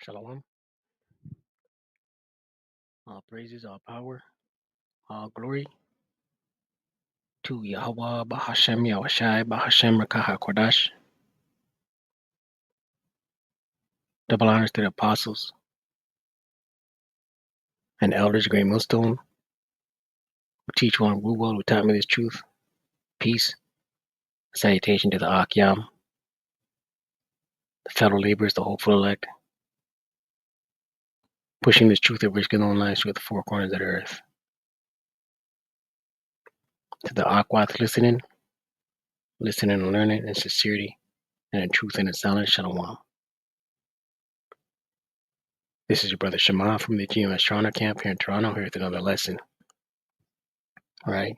Shalom. All praises, all power, all glory to Yahweh, Bahashem, Yahushai, Bahashem, Rakaha Kodash. Double honors to the apostles and elders, great millstone, who teach one, rule well, who taught me this truth. Peace, salutation to the Akyam, the fellow laborers, the hopeful elect, pushing this truth of risking their own lives through the four corners of the earth. To the Akwath listening and learning in sincerity and in truth and in silence, Shalom. This is your brother Shema from the GMS Toronto camp here in Toronto, here with another lesson. All right.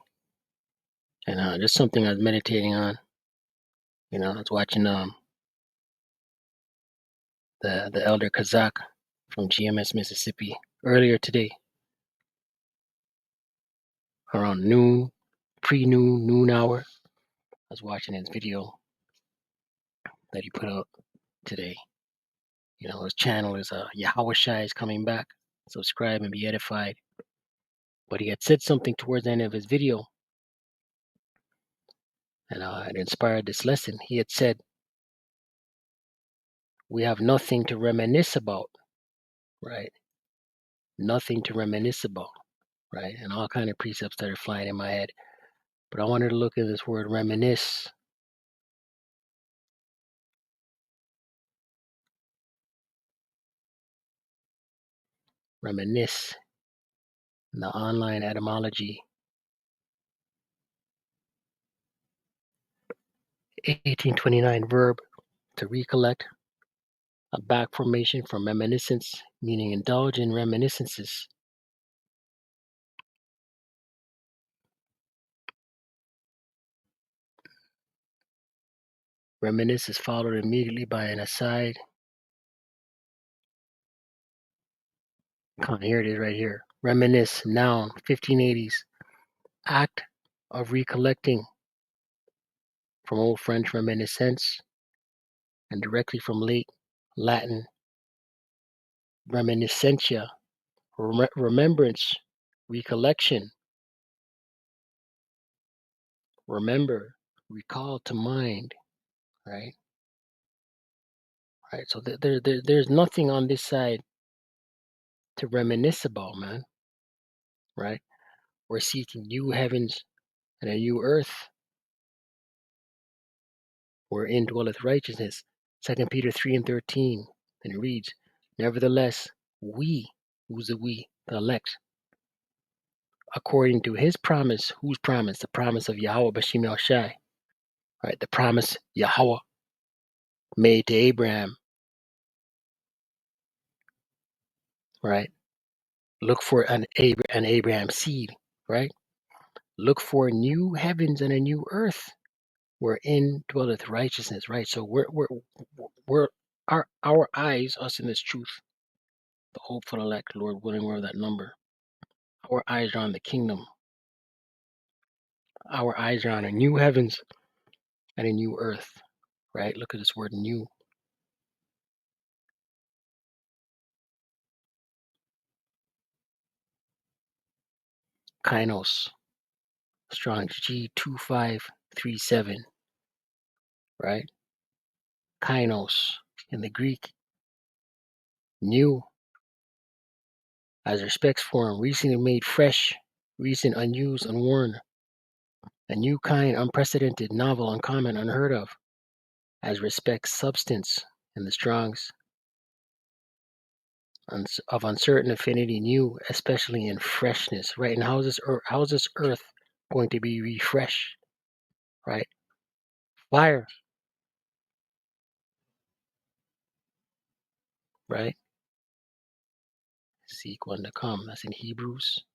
And just something I was meditating on. I was watching the elder Kazak from GMS Mississippi earlier today, around noon, noon hour. I was watching his video that he put out today. His channel is Yahushai is coming back. Subscribe and be edified. But he had said something towards the end of his video, and it inspired this lesson. He had said, "We have nothing to reminisce about, right? Nothing to reminisce about, right?" And all kind of precepts started flying in my head. But I wanted to look at this word reminisce. Reminisce in the online etymology. 1829 verb to recollect, a back formation from reminiscence, meaning indulge in reminiscences. Reminisce is followed immediately by an aside. Here it is right here. Reminisce, noun, 1580s. Act of recollecting, from Old French reminiscence, and directly from late Latin reminiscentia, remembrance, recollection, remember, recall to mind, right? Right. So there's nothing on this side to reminisce about, man. Right? We're seeking new heavens and a new earth wherein dwelleth righteousness. 2 Peter 3:13. And it reads, "Nevertheless, we," who's the we? The elect, "according to his promise," whose promise? The promise of Yahweh Bashim Yahushai. Right? The promise Yahweh made to Abraham. Right? Look for an Abraham seed. Right? Look for new heavens and a new earth wherein dwelleth righteousness, right? So we're our eyes, us in this truth, the hopeful elect, Lord willing, we're that number. Our eyes are on the kingdom. Our eyes are on a new heavens and a new earth, right? Look at this word new. Kainos, Strong's G2537, right? Kainos in the Greek, new, as respects form, recently made fresh, recent, unused, unworn, a new kind, unprecedented, novel, uncommon, unheard of, as respects substance in the Strong's, of uncertain affinity, new, especially in freshness, right? And how is this earth going to be refreshed, right? Fire, right? Seek one to come. That's in Hebrews.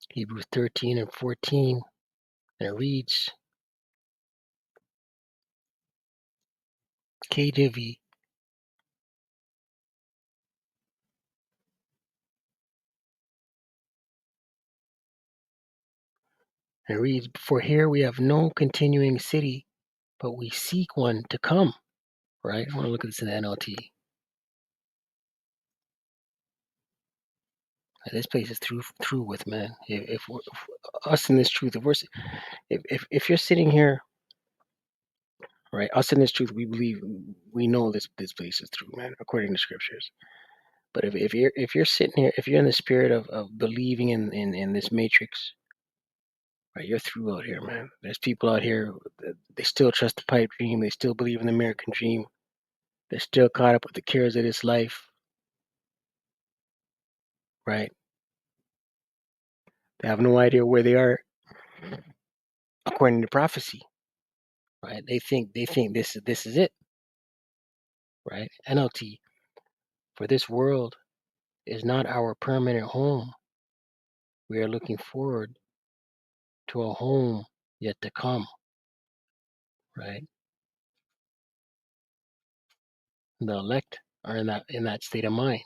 Hebrews 13 and 14, and it reads, KJV, And it reads, "For here we have no continuing city, but we seek one to come." Right? I want to look at this in the NLT. This place is through with, man. If us in this truth, if you're sitting here, right, us in this truth, we believe, we know this place is true, man, according to scriptures. But if you're sitting here, if you're in the spirit of believing in this matrix, right, you're through out here, man. There's people out here that they still trust the pipe dream, they still believe in the American dream, they're still caught up with the cares of this life, right? They have no idea where they are according to prophecy, right? They think this is it, right? NLT, for this world is not our permanent home. We are looking forward to a home yet to come, right? The elect are in that state of mind.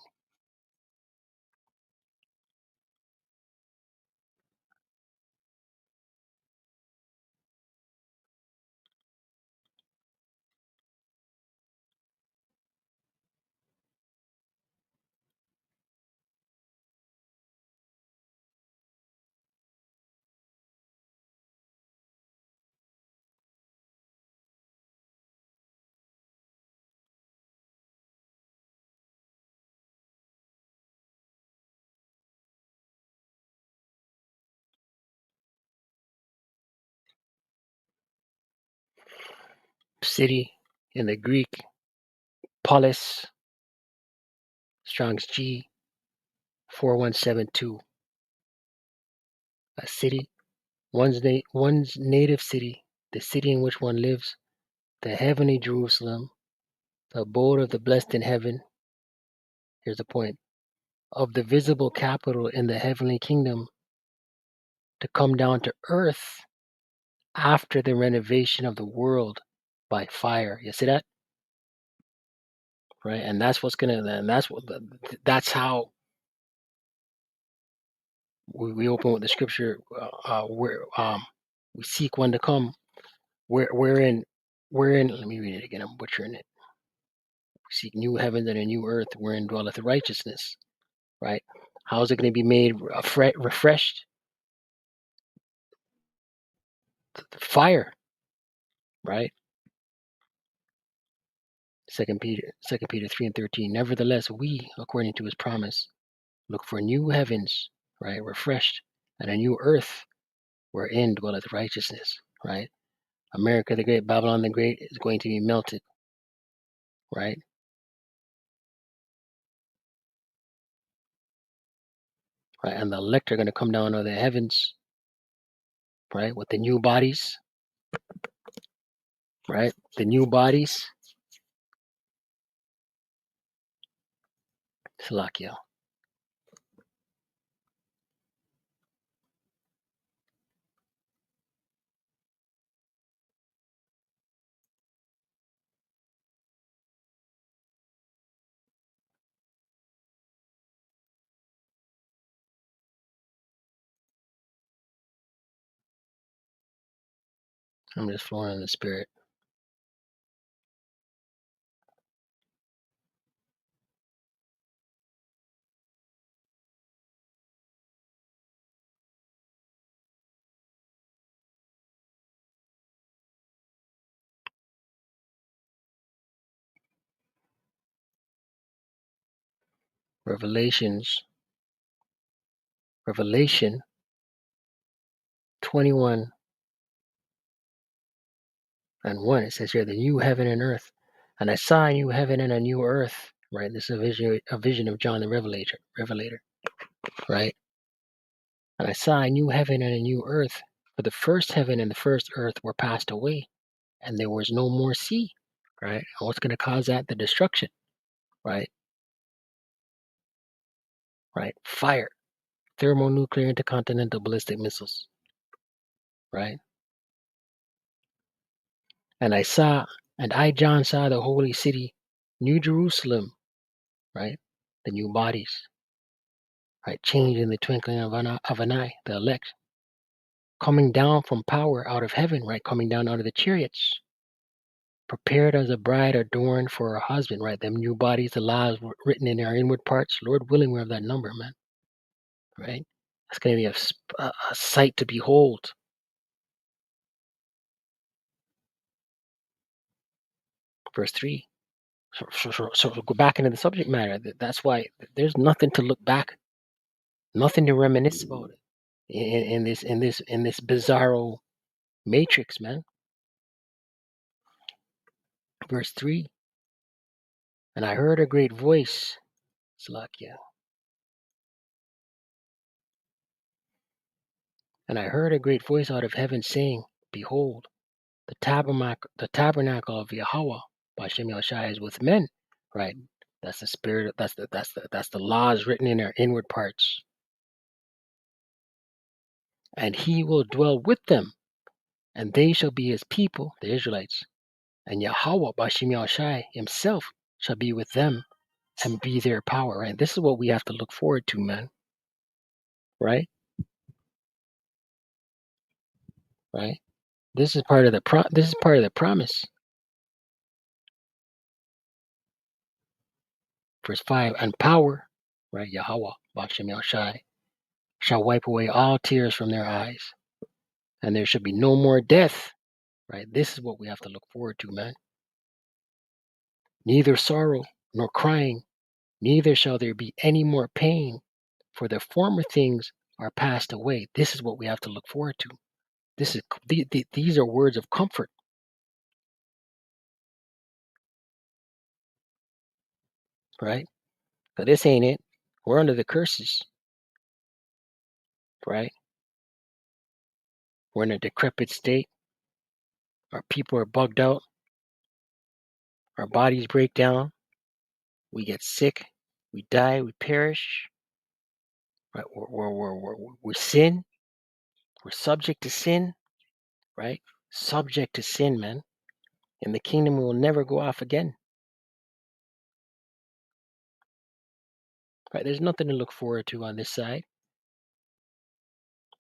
City in the Greek, polis, Strong's G 4172. A city, one's native city, the city in which one lives, the heavenly Jerusalem, the abode of the blessed in heaven. Here's the point: of the visible capital in the heavenly kingdom, to come down to earth after the renovation of the world by fire. You see that? Right? And that's what's gonna, and that's how we open with the scripture, where we seek one to come. Wherein, let me read it again, I'm butchering it. We seek new heavens and a new earth wherein dwelleth righteousness. Right? How is it going to be made refreshed? Fire, right? Second Peter 3:13. Nevertheless, we, according to his promise, look for new heavens, right, refreshed, and a new earth wherein dwelleth righteousness, right? America the Great, Babylon the Great is going to be melted, right? Right, and the elect are going to come down out of the heavens, right, with the new bodies, right? The new bodies. Salakia. I'm just flowing in the spirit. Revelations, Revelation 21 and 1, it says here, the new heaven and earth. And I saw a new heaven and a new earth, right? This is a vision of John the Revelator, right? And I saw a new heaven and a new earth, for the first heaven and the first earth were passed away, and there was no more sea, right? And what's going to cause that? The destruction, right? Right? Fire, thermonuclear intercontinental ballistic missiles, right? And I, John, saw the holy city, New Jerusalem, right? The new bodies, right? Change in the twinkling of an eye, the elect, coming down from power out of heaven, right? Coming down out of the chariots, prepared as a bride adorned for her husband, right? Them new bodies, the lives written in our inward parts. Lord willing, we have that number, man, right? It's going to be a sight to behold. Verse 3. So go back into the subject matter. That's why there's nothing to look back, nothing to reminisce about in this bizarro matrix, man. Verse 3. And I heard a great voice, Slakia, and I heard a great voice out of heaven saying, Behold, the tabernacle of Yahweh, Bashem Yahushua, is with men, right? That's the spirit. That's the laws written in our inward parts, and He will dwell with them, and they shall be His people, the Israelites, and Yahweh, Bashem Yahushua Himself, shall be with them and be their power. Right? This is what we have to look forward to, man. Right? Right? This is part of the promise. Verse 5, and power, right? Yahweh, Bashem Yahushua, shall wipe away all tears from their eyes, and there shall be no more death. Right? This is what we have to look forward to, man. Neither sorrow nor crying, neither shall there be any more pain, for the former things are passed away. This is what we have to look forward to. These are words of comfort, right? But this ain't it. We're under the curses, right? We're in a decrepit state. Our people are bugged out. Our bodies break down. We get sick. We die. We perish. Right? We sin. We're subject to sin, right? Subject to sin, man. In the kingdom, we will never go off again. Right? There's nothing to look forward to on this side.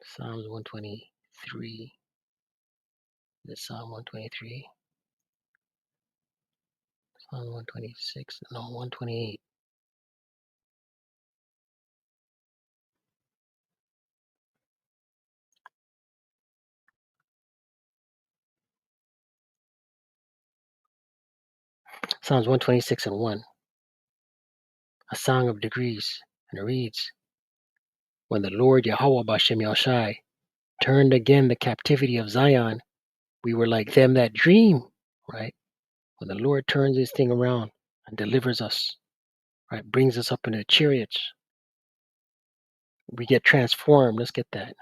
Psalms 123. Is Psalm 123? Psalm 126. No, 128. Psalms 126 and 1. A song of degrees. And it reads, when the Lord Yahweh Bashem Yahushai turned again the captivity of Zion, we were like them that dream, right? When the Lord turns this thing around and delivers us, right? Brings us up into the chariots, we get transformed. Let's get that.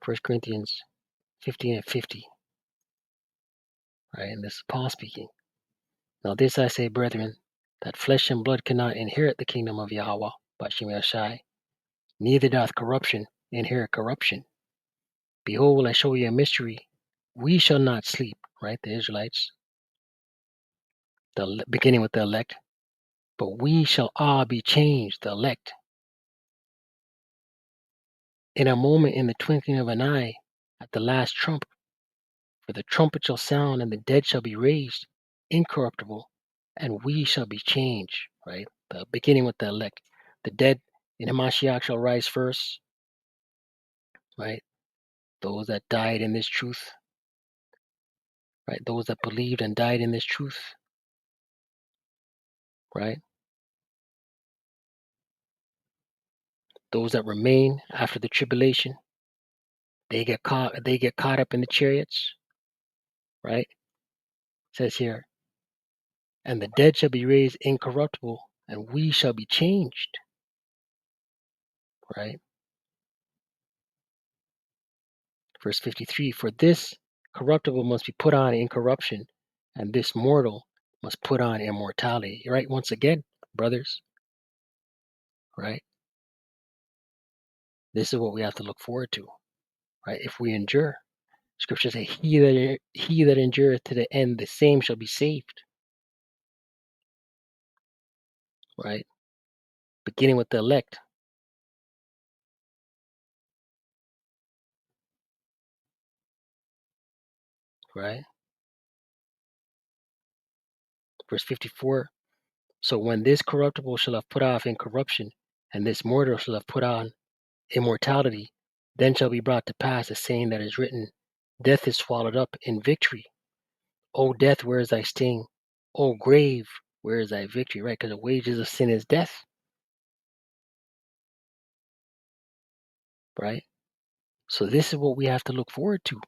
1 Corinthians 15 and 50, right? And this is Paul speaking. Now this I say, brethren, that flesh and blood cannot inherit the kingdom of Yahweh, Bashem Yahushai, neither doth corruption inherit corruption. Behold, I show you a mystery. We shall not sleep, right? The Israelites, beginning with the elect, but we shall all be changed, the elect, in a moment, in the twinkling of an eye, at the last trump. For the trumpet shall sound, and the dead shall be raised, incorruptible, and we shall be changed, right? The beginning with the elect. The dead in Hamashiach shall rise first, right? Those that died in this truth, right? Those that believed and died in this truth, right? Those that remain after the tribulation, they get caught up in the chariots, right? It says here, and the dead shall be raised incorruptible, and we shall be changed, right? Verse 53, for this corruptible must be put on incorruption, and this mortal must put on immortality, right? Once again, brothers, right? This is what we have to look forward to, right? If we endure, scripture says, he that endureth to the end, the same shall be saved, right? Beginning with the elect, right? Verse 54. So when this corruptible shall have put off incorruption, and this mortal shall have put on immortality, then shall be brought to pass the saying that is written, Death is swallowed up in victory. O death, where is thy sting? O grave, where is thy victory? Right? Because the wages of sin is death, right? So this is what we have to look forward to,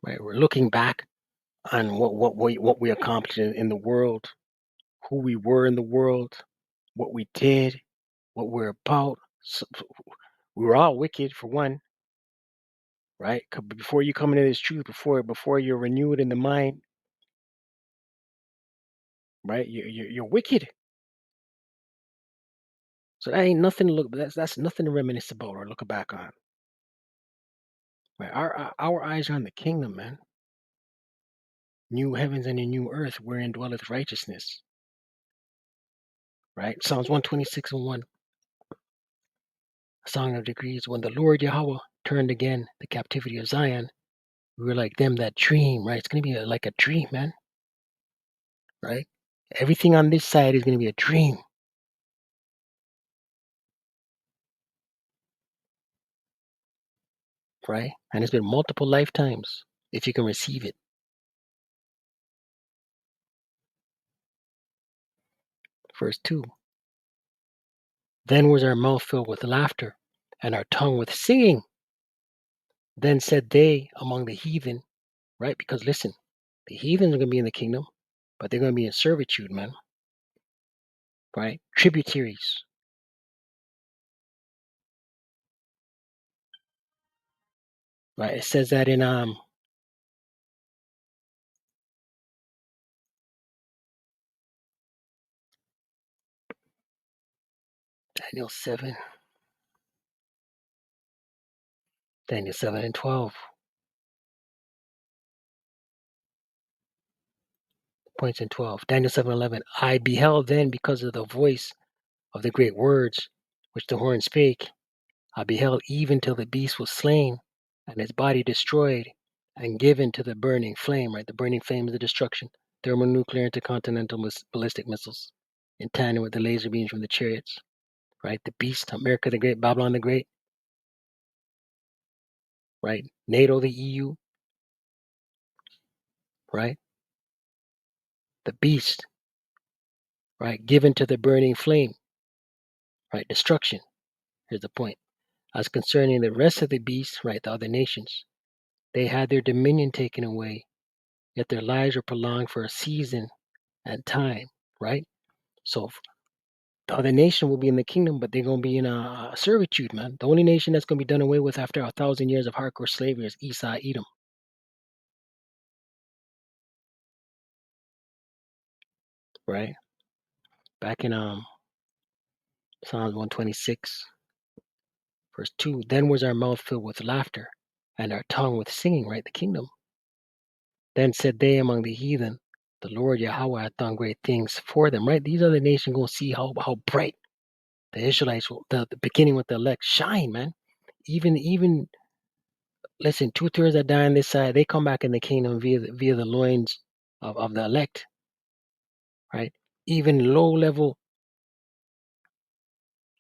right? We're looking back on what we accomplished in the world, who we were in the world, what we did, what we're about. So, we were all wicked for one, right? Before you come into this truth, before you're renewed in the mind, right? You're wicked. So that ain't nothing to look. That's nothing to reminisce about or look back on. Right? Our eyes are on the kingdom, man. New heavens and a new earth, wherein dwelleth righteousness. Right? Psalms 126:1, a song of degrees. When the Lord Yahweh turned again the captivity of Zion, we were like them that dream. Right? It's gonna be like a dream, man. Right? Everything on this side is gonna be a dream. Right? And it's been multiple lifetimes if you can receive it. Verse 2. Then was our mouth filled with laughter, and our tongue with singing. Then said they among the heathen, right? Because listen, the heathens are going to be in the kingdom, but they're going to be in servitude, man, right? Tributaries, right? It says that in Daniel 7, Daniel 7 and 12. Points in 12. Daniel 7:11. I beheld then because of the voice of the great words which the horn spake. I beheld even till the beast was slain, and his body destroyed, and given to the burning flame, right? The burning flame is the destruction. Thermonuclear intercontinental ballistic missiles in tandem with the laser beams from the chariots, right? The beast, America the Great, Babylon the Great, right? NATO, the EU, right? The beast, right? Given to the burning flame, right? Destruction. Here's the point. As concerning the rest of the beasts, right? The other nations, they had their dominion taken away, yet their lives were prolonged for a season and time, right? So the other nation will be in the kingdom, but they're going to be in a servitude, man. The only nation that's going to be done away with after 1,000 years of hardcore slavery is Esau, Edom, right? Back in Psalms 126, verse 2, then was our mouth filled with laughter and our tongue with singing, right? The kingdom. Then said they among the heathen, the Lord Yahweh hath done great things for them, right? These other nations going to see how bright the Israelites will, the beginning with the elect shine, man. Even listen, 2/3 that die on this side, they come back in the kingdom via the loins of the elect, right? Even low level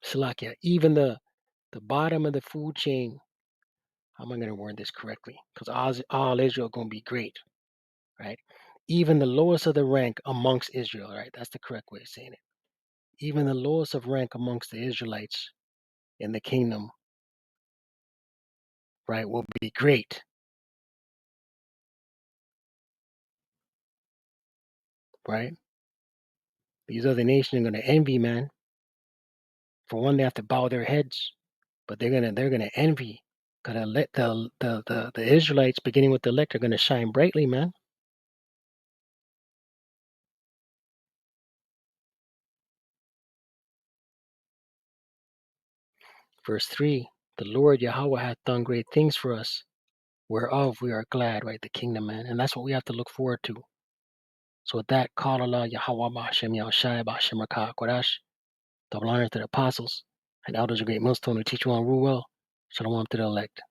Salakia, even the bottom of the food chain. How am I going to word this correctly? Because all Israel going to be great, right? Even the lowest of the rank amongst Israel, right? That's the correct way of saying it. Even the lowest of rank amongst the Israelites in the kingdom, right, will be great, right? These other nations are going to envy, man. For one, they have to bow their heads, but they're gonna envy. Gonna let the Israelites, beginning with the elect, are gonna shine brightly, man. Verse 3, the Lord Yahweh hath done great things for us, whereof we are glad, right? The kingdom, man. And that's what we have to look forward to. So with that, call Allah Yahweh Ba'ashem Yahushai Ba'ashem Rakah Kodash, double honor to the apostles and elders of great millstone who teach you on rule well. Shalom to the elect.